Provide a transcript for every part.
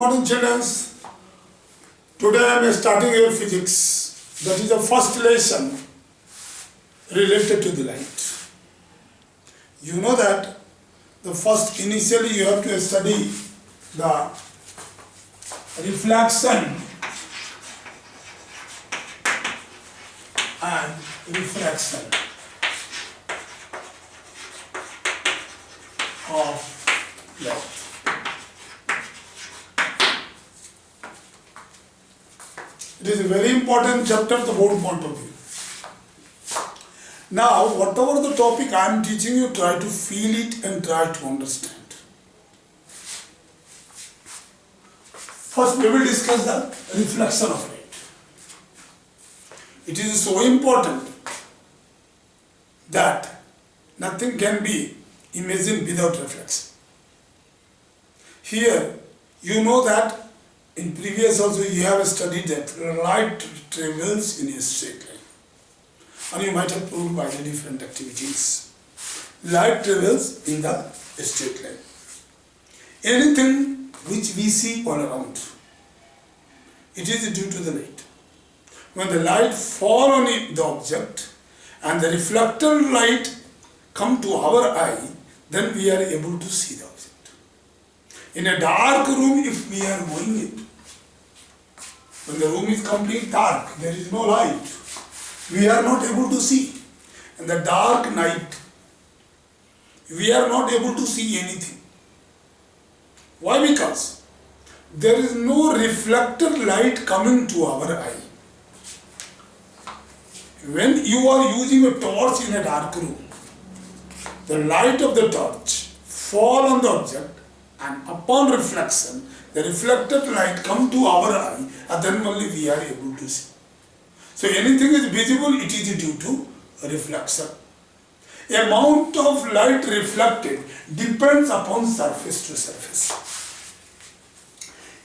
Morning children, today I am starting a physics. That is the first lesson related to the light. You know that the first initially you have to study the reflection and refraction of light. It is a very important chapter from the board point of view. Now, whatever the topic I am teaching you, try to feel it and try to understand. First, we will discuss the reflection of light. It is so important that nothing can be imagined without reflection. Here, you know that in previous also you have studied that light travels in a straight line, and you might have proved by the different activities. Light travels in the straight line. Anything which we see all around, it is due to the light. When the light fall on the object and the reflected light come to our eye, then we are able to see the object. In a dark room, if we are going it, when the room is completely dark, there is no light, we are not able to see. In the dark night, we are not able to see anything. Why? Because there is no reflected light coming to our eye. When you are using a torch in a dark room, the light of the torch fall on the object, and upon reflection, the reflected light come to our eye, and then only we are able to see. So anything is visible, it is due to reflection. Amount of light reflected depends upon surface to surface.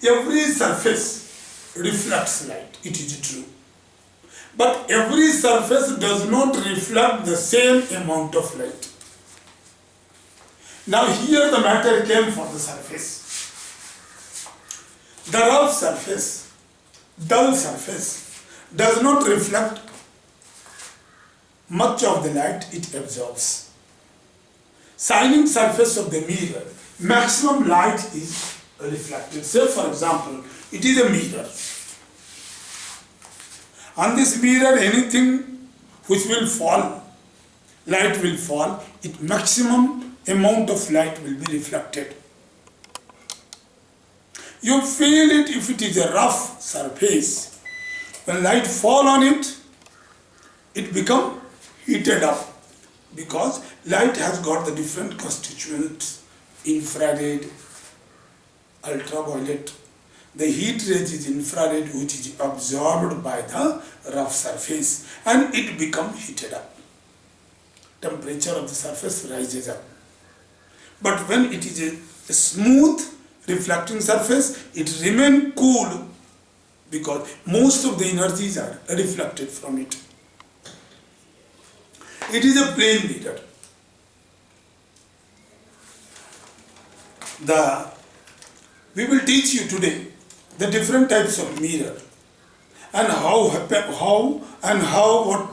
Every surface reflects light, it is true. But every surface does not reflect the same amount of light. Now here the matter came for the surface. The rough surface, dull surface, does not reflect much of the light it absorbs. Shining surface of the mirror, maximum light is reflected. Say for example, it is a mirror. On this mirror, anything which will fall, light will fall, it maximum amount of light will be reflected. You feel it if it is a rough surface. When light fall on it, it become heated up, because light has got the different constituents: infrared, ultraviolet. The heat rays is infrared, which is absorbed by the rough surface, and it become heated up. Temperature of the surface rises up. But when it is a smooth reflecting surface, it remains cool, because most of the energies are reflected from it. It is a plane mirror. We will teach you today the different types of mirror, and what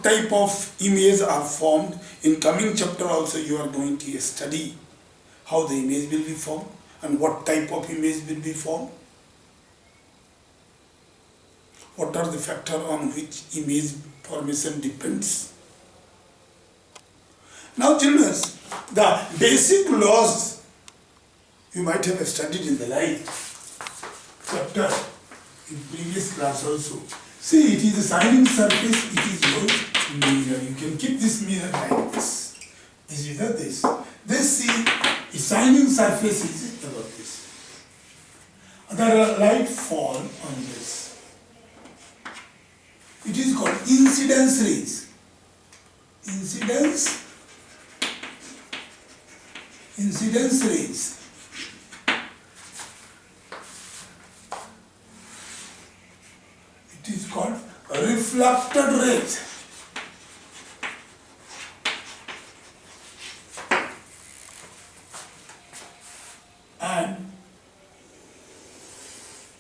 type of images are formed. In coming chapter also you are going to study how the image will be formed and what type of image will be formed. What are the factors on which image formation depends. Now children, the basic laws you might have studied in the light chapter in previous class also. See, it is a shining surface, it is your mirror. You can keep this mirror like this. This is this. This see, a shining surface is about this. The light fall on this. It is called incidence rays. Incidence rays. It is called reflected rays. And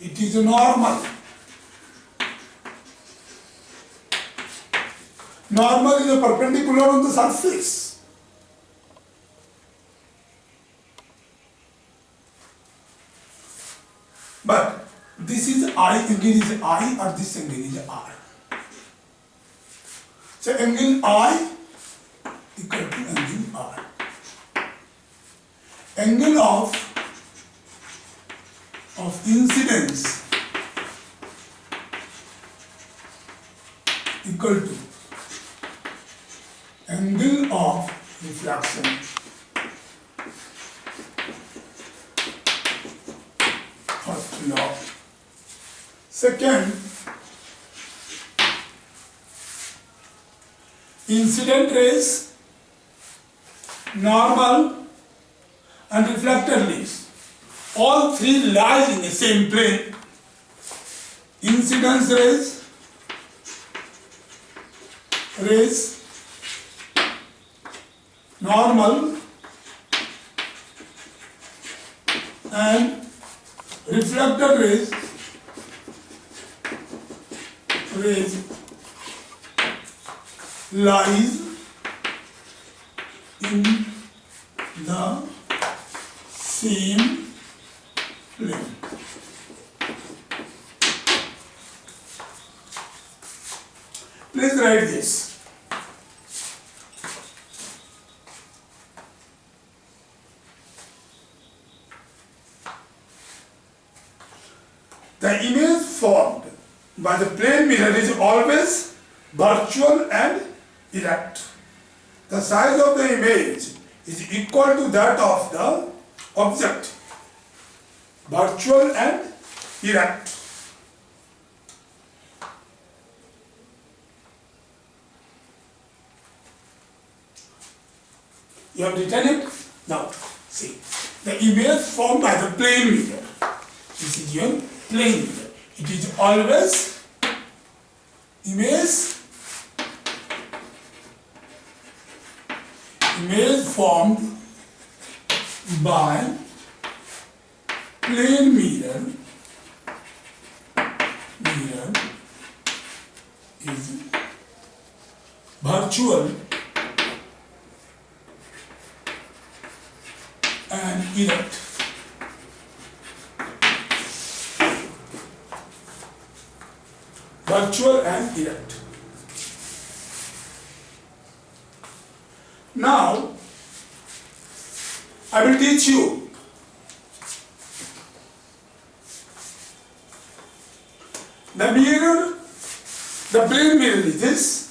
It is normal. Normal is a perpendicular on the surface. But this is I, angle is I, or this angle is R. So angle I equal to angle R. Angle of incidence equal to angle of reflection. First law. Second, incident rays, normal and reflected rays, all three lies in the same plane. Incidence rays, normal and reflected rays lies in the same plane. Please write this. The image formed by the plane mirror is always virtual and erect. The size of the image is equal to that of the object, virtual and erect. You have written it? Now, see. The image formed by the plane mirror. This is your plane mirror. It is always image formed by plane mirror is virtual and erect. Virtual and erect. Now, I will teach you the mirror, the plane mirror is this,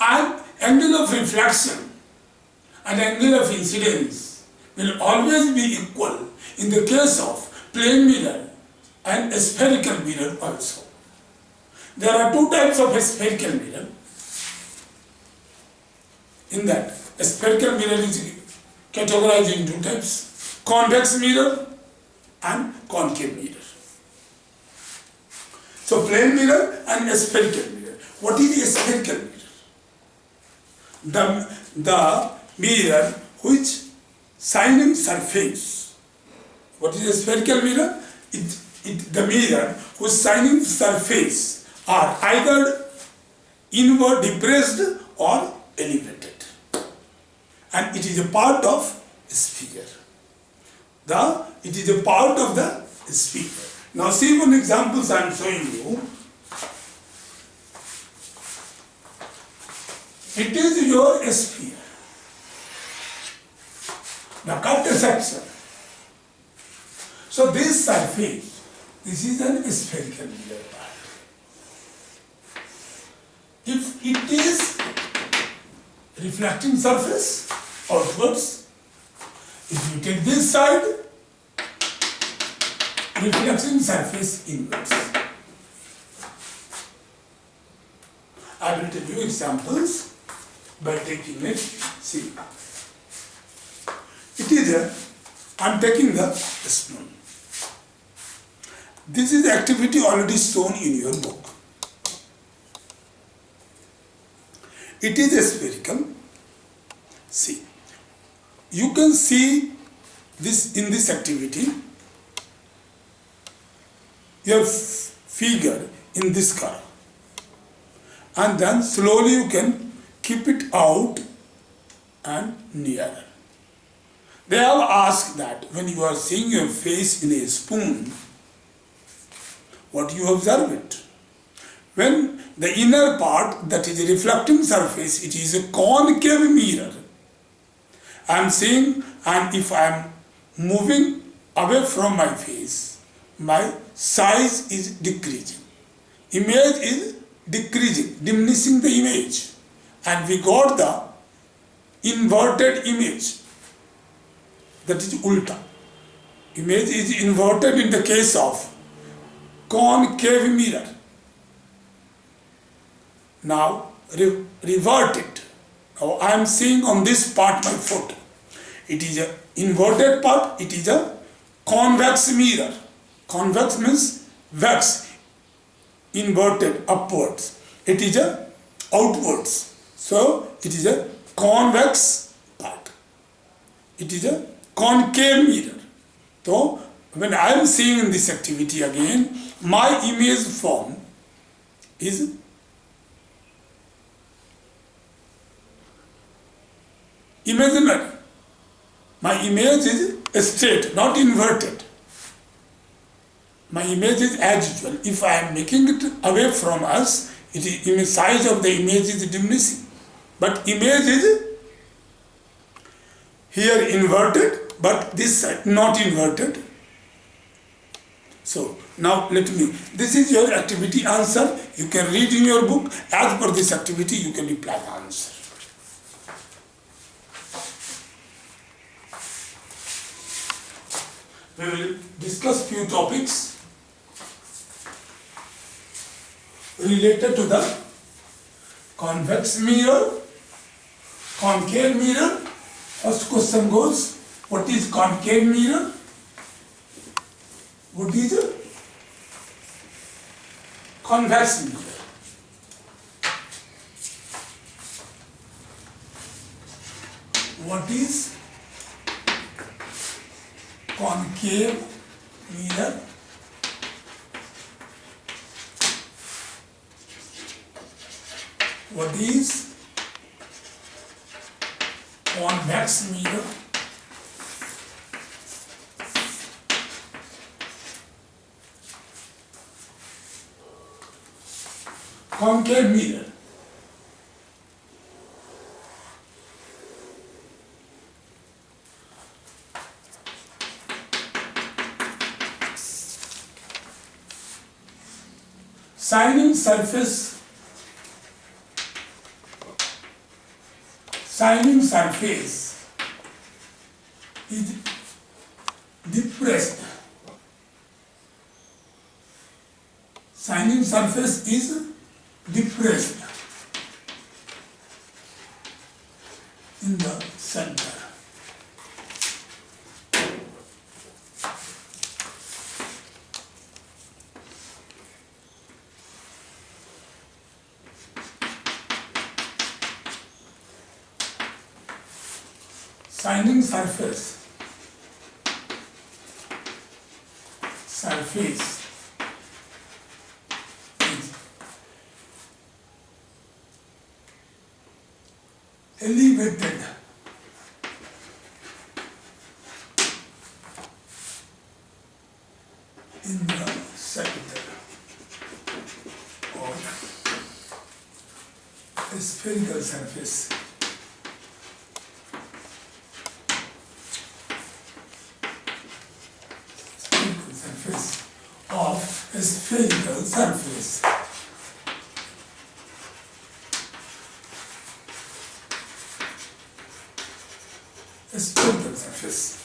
and angle of reflection and angle of incidence will always be equal in the case of plane mirror and a spherical mirror also. There are two types of a spherical mirror. In that, a spherical mirror is categorized in two types: convex mirror and concave mirror. So plane mirror and a spherical mirror. What is a spherical mirror? The mirror which shining surface. What is a spherical mirror? The mirror whose shining surface are either inward depressed or elevated, and it is a part of a sphere. It is a part of the sphere. Now see one examples I am showing you. It is your sphere. The curved section. So this surface, this is an spherical mirror part. If it is reflecting surface outwards, if you take this side, reflecting surface inwards. I will tell you examples by taking it. See, it is I am taking the spoon. This is activity already shown in your book. It is a spherical. See, you can see this in this activity. your figure in this color, and then slowly you can keep it out and nearer. They have asked that when you are seeing your face in a spoon, what do you observe it? When the inner part, that is a reflecting surface, it is a concave mirror. I am seeing, and if I am moving away from my face, my size is decreasing. Image is decreasing, diminishing the image. And we got the inverted image. That is ulta. Image is inverted in the case of concave mirror. Now revert it. Now I am seeing on this part my foot. It is a inverted part, it is a convex mirror. Convex means vex, inverted upwards. It is a outwards. So it is a convex part. It is a concave mirror. So when I am seeing in this activity again, my image form is imaginary. My image is straight, not inverted. My image is as usual. If I am making it away from us, the size of the image is diminishing. But image is here inverted, but this side not inverted. So now this is your activity answer. You can read in your book. As per this activity, you can reply answer. We will discuss few topics related to the convex mirror, concave mirror. First question goes, what is concave mirror? What is a convex mirror? What is concave mirror? What is convex mirror? Concave mirror. Shining surface is depressed. Shining surface is depressed in the center. Shining surface is elevated in the center of a spherical surface. Of a spherical surface. A spherical surface.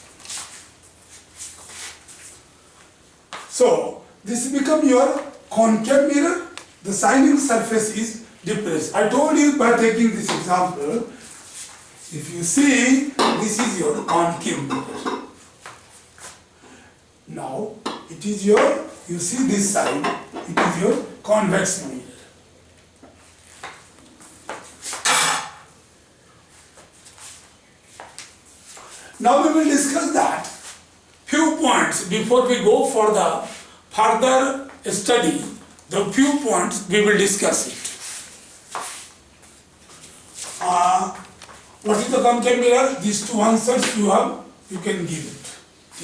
So this becomes your concave mirror. The shining surface is depressed. I told you by taking this example, if you see, this is your concave mirror. Now it is your, you see this side, it is your convex mirror. Now we will discuss that few points before we go for the further study the few points, we will discuss it. What is the concave mirror? These two answers you have, you can give it.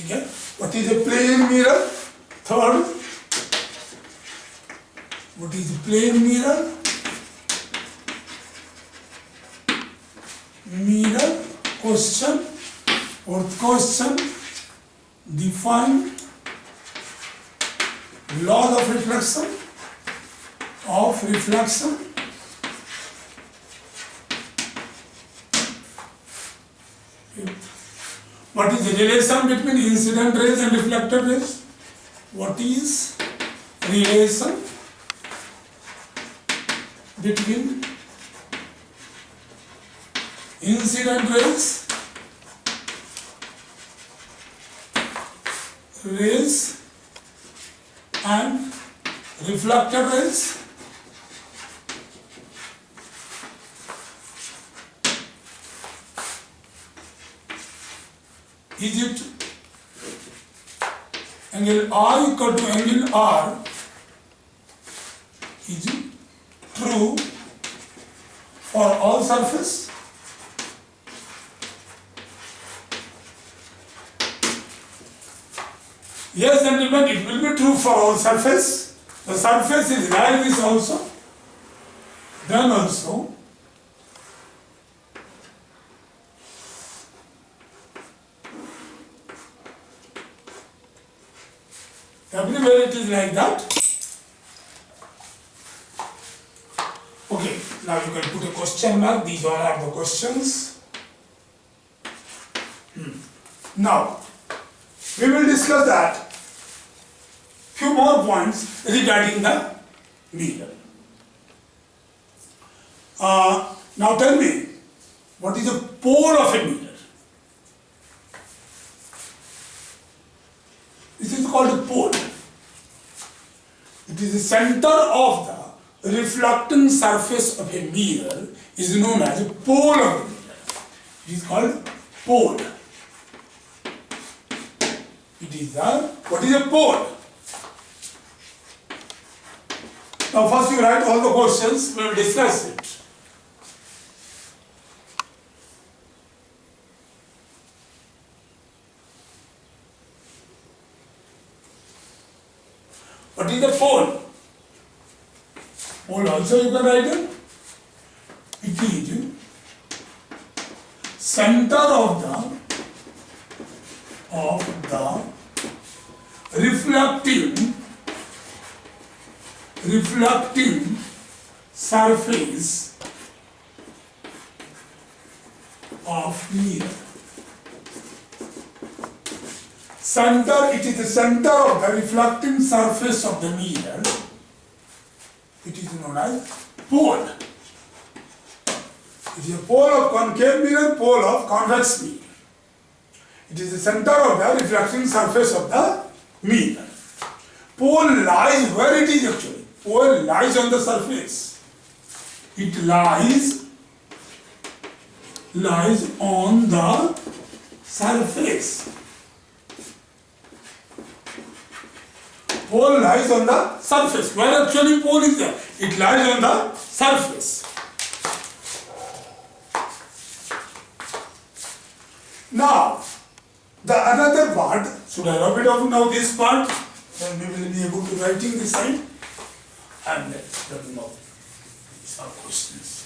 Okay? What is a plane mirror? Third, what is a plane mirror? Mirror question. Fourth question, define laws of reflection. What is the relation between incident rays and reflected rays? What is relation between incident rays and reflected rays? Is it angle I equal to angle R is it true for all surface? Yes, gentlemen, it will be true for all surface. The surface is like this also. Then also, everywhere it is like that. Okay, now you can put a question mark. These all are the questions. Now, we will discuss that few more points regarding the mirror. Now tell me, what is the pole of a mirror? This is called a pole. It is the center of the reflecting surface of a mirror is known as a pole of a mirror. It is called pole. It is what is a pole? Now first you write all the questions, we will discuss it. What is the pole? Pole also you can write it. It is center of the reflecting surface of mirror. Center, it is the center of the reflecting surface of the mirror. It is known as pole. It is a pole of concave mirror, pole of convex mirror. It is the center of the reflecting surface of the mirror. Pole lies where it is actually. Pole lies on the surface. It lies on the surface. Pole lies on the surface. Where actually pole is there? It lies on the surface. Now, the another part, should I rub it off now this part? Then we will be able to writing this side. And let's know. These are questions.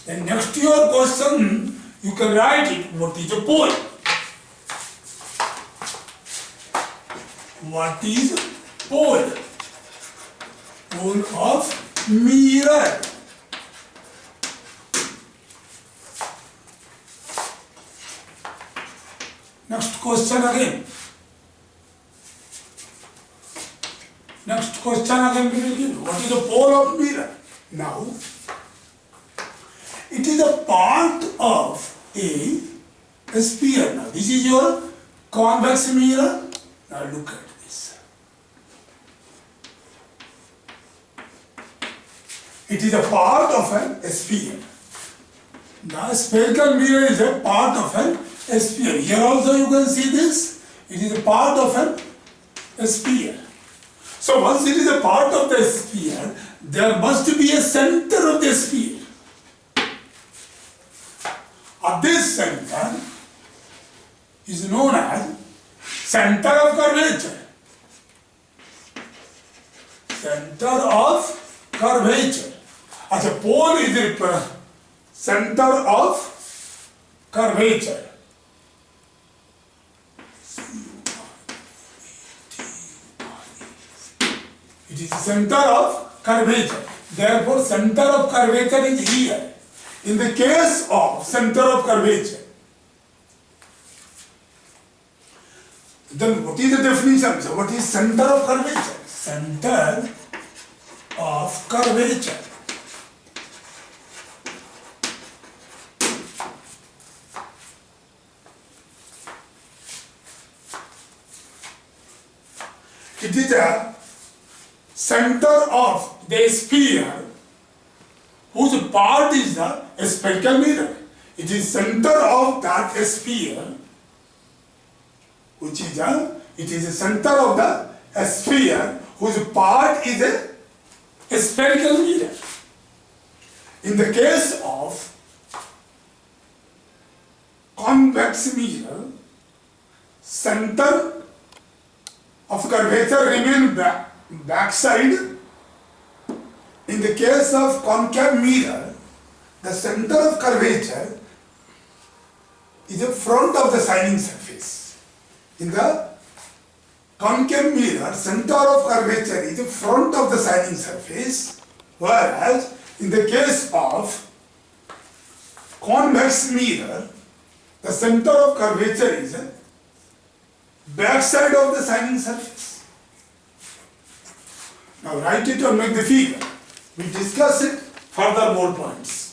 Then next to your question, you can write it. What is a pole? What is pole? Pole of mirror. Next question again. Next question again we will give. What is the pole of mirror? Now, it is a part of a sphere. Now, this is your convex mirror. Now, look at this. It is a part of a sphere. The spherical mirror is a part of a sphere. Here also you can see this. It is a part of a sphere. So once it is a part of the sphere, there must be a center of the sphere. And this center is known as center of curvature. Center of curvature. As a pole is the center of curvature. It is the center of curvature. Therefore, center of curvature is here. In the case of center of curvature, then what is the definition? So what is center of curvature? Center of curvature. It is a center of the sphere whose part is the spherical mirror. It is center of that sphere which is it is the center of the sphere whose part is a spherical mirror. In the case of convex mirror, center of curvature remain backside. In the case of concave mirror, the center of curvature is the front of the shining surface. In the concave mirror, center of curvature is the front of the shining surface, whereas in the case of convex mirror, the center of curvature is the backside of the shining surface. Now write it or make the figure. We discuss it further more points.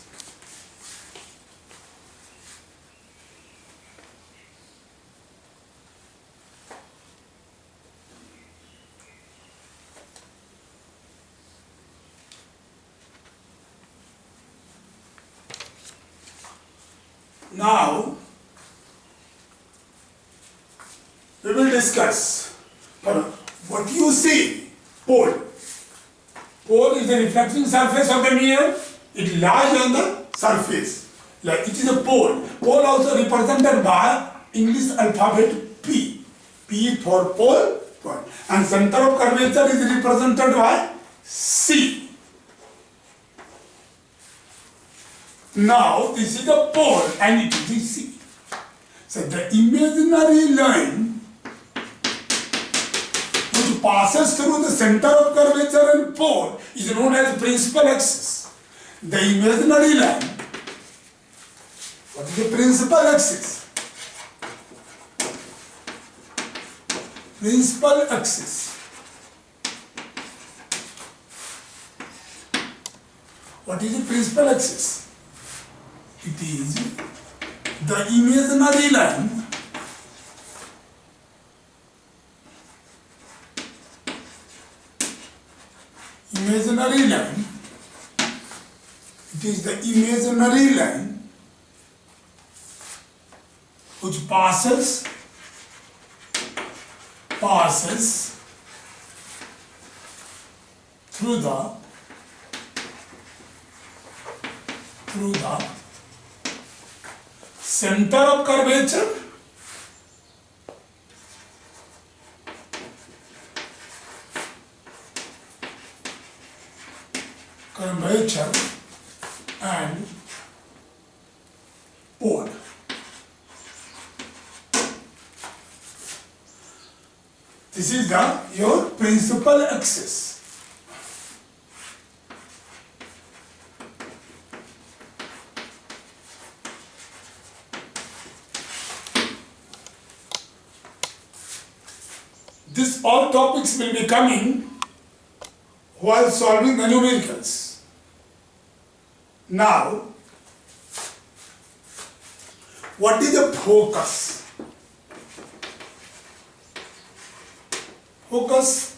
Now we will discuss what you see, pole. Pole is the reflecting surface of the mirror. It lies on the surface. Like it is a pole. Pole also represented by English alphabet P. P for pole, point. And center of curvature is represented by C. Now this is the pole and it is C. So the imaginary line which passes through the center of curvature and pole is known as principal axis. The imaginary line, what is the principal axis? Principal axis. What is the principal axis? It is the imaginary line it is the imaginary line which passes through the center of curvature and pole. This is your principal axis. This all topics will be coming while solving the numericals. Now, what is the focus? Focus.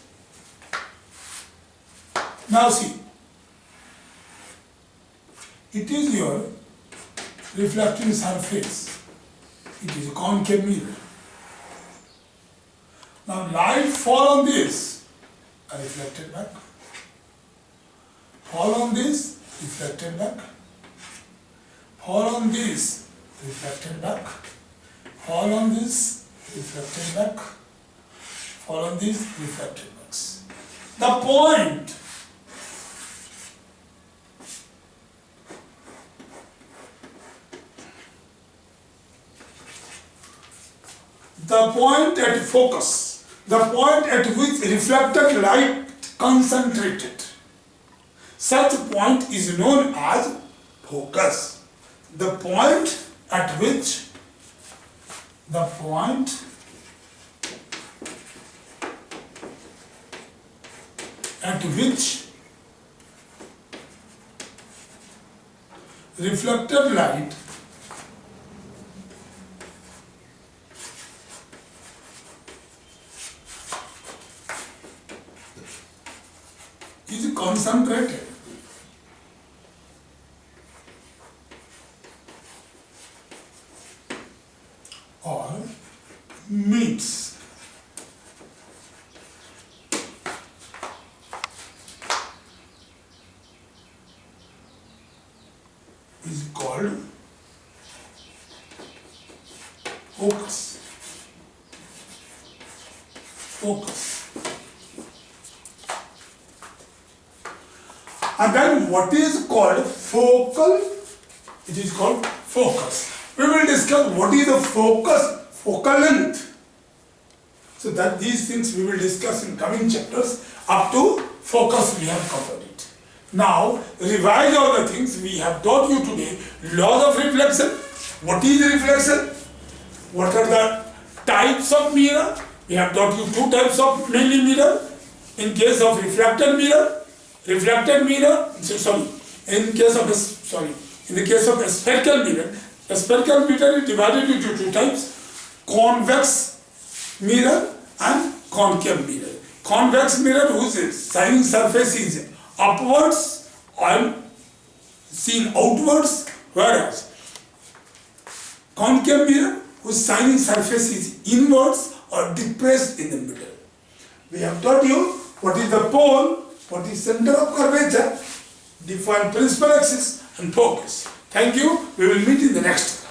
Now see, it is your reflecting surface. It is a concave mirror. Now light fall on this are reflected back. Fall on this, reflected back. Fall on this, reflected back. Fall on this, reflected back. Fall on this, reflected back. The point at focus, the point at which reflected light concentrated, such point is known as focus. The point at which reflected light is concentrated or meets is called focus. And then what is called focal? It is called focus. We will discuss what is the focal length. So that these things we will discuss in coming chapters. Up to focus we have covered it. Now revise all the things we have taught you today. Laws of reflection. What is reflection? What are the types of mirror? We have taught you two types of mainly mirror. In case of reflected mirror, in the case of a spherical mirror, a spherical mirror is divided into two types: convex mirror and concave mirror. Convex mirror whose shining surface is upwards and seen outwards, whereas concave mirror whose shining surface is inwards or depressed in the middle. We have taught you what is the pole, what is center of curvature, define principal axis and focus. Thank you. We will meet in the next class.